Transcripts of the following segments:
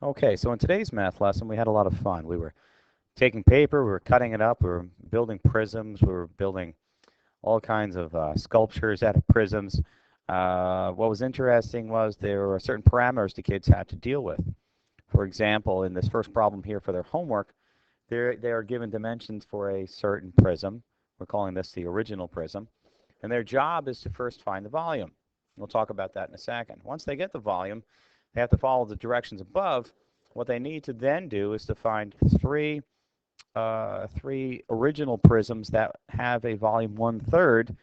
Okay, so in today's math lesson, we had a lot of fun. We were taking paper, we were cutting it up, we were building prisms, we were building all kinds of sculptures out of prisms. What was interesting was there were certain parameters the kids had to deal with. For example, in this first problem here for their homework, they are given dimensions for a certain prism. We're calling this the original prism. And their job is to first find the volume. We'll talk about that in a second. Once they get the volume, they have to follow the directions above. What they need to then do is to find three original prisms that have a volume 1/3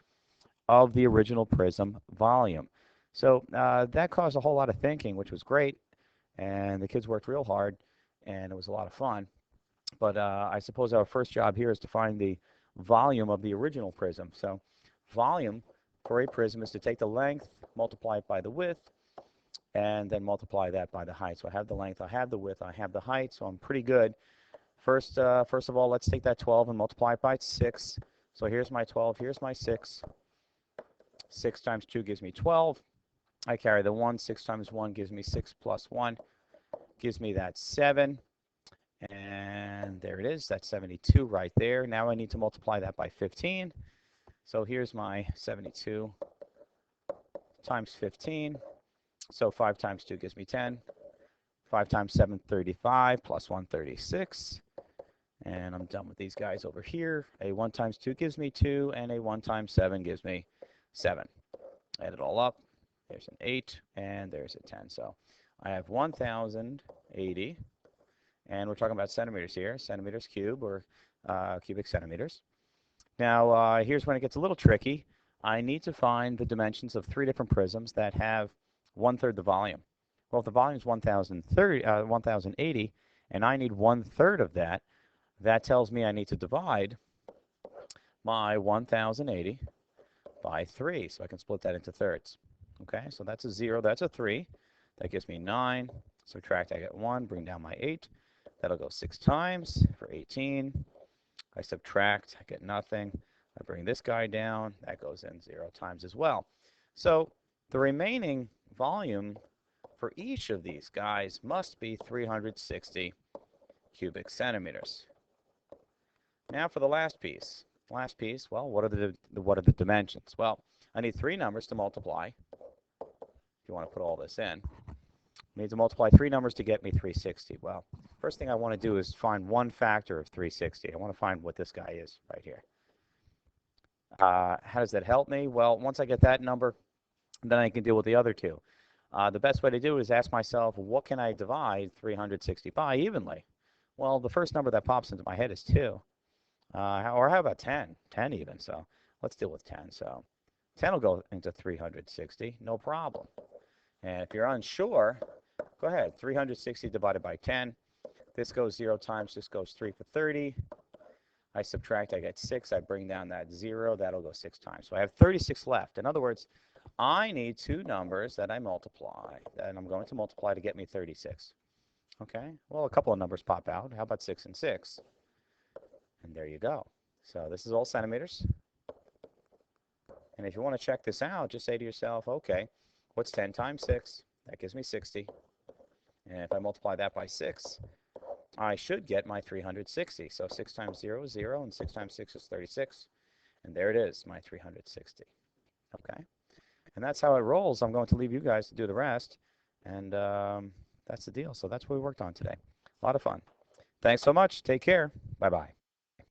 of the original prism volume. So that caused a whole lot of thinking, which was great, and the kids worked real hard, and it was a lot of fun. But I suppose our first job here is to find the volume of the original prism. So volume for a prism is to take the length, multiply it by the width, and then multiply that by the height. So I have the length, I have the width, I have the height, so I'm pretty good. First of all, let's take that 12 and multiply it by 6. So here's my 12, here's my 6. 6 times 2 gives me 12. I carry the 1. 6 times 1 gives me 6 plus 1. Gives me that 7. And there it is. That's 72 right there. Now I need to multiply that by 15. So here's my 72 times 15. So 5 times 2 gives me 10. 5 times 7, 35, plus 1, 36. And I'm done with these guys over here. A 1 times 2 gives me 2, and a 1 times 7 gives me 7. Add it all up. There's an 8, and there's a 10. So I have 1,080, and we're talking about centimeters here, centimeters cube or cubic centimeters. Now, here's when it gets a little tricky. I need to find the dimensions of 3 different prisms that have 1/3 the volume. Well, if the volume is 1,080, and I need 1/3 of that, that tells me I need to divide my 1,080 by 3. So I can split that into thirds. Okay, so that's a 0, that's a 3. That gives me 9. Subtract, I get 1. Bring down my 8. That'll go 6 times for 18. I subtract, I get nothing. I bring this guy down. That goes in 0 times as well. So the remaining volume for each of these guys must be 360 cubic centimeters. Now for the last piece. Last piece, well, what are the dimensions? Well, I need 3 numbers to multiply. If you want to put all this in, I need to multiply 3 numbers to get me 360. Well, first thing I want to do is find one factor of 360. I want to find what this guy is right here. How does that help me? Well, once I get that number, then I can deal with the other two. The best way to do it is ask myself, what can I divide 360 by evenly? Well, the first number that pops into my head is 2. Or how about 10? 10 even. So let's deal with 10. So 10 will go into 360, no problem. And if you're unsure, go ahead. 360 divided by 10. This goes 0 times. This goes 3 for 30. I subtract, I get 6. I bring down that 0. That'll go 6 times. So I have 36 left. In other words, I need 2 numbers that I multiply, and I'm going to multiply to get me 36. Okay, well, a couple of numbers pop out. How about 6 and 6? And there you go. So this is all centimeters. And if you want to check this out, just say to yourself, okay, what's 10 times 6? That gives me 60. And if I multiply that by 6, I should get my 360. So 6 times 0 is 0, and 6 times 6 is 36. And there it is, my 360. Okay? And that's how it rolls. I'm going to leave you guys to do the rest. And that's the deal. So that's what we worked on today. A lot of fun. Thanks so much. Take care. Bye-bye.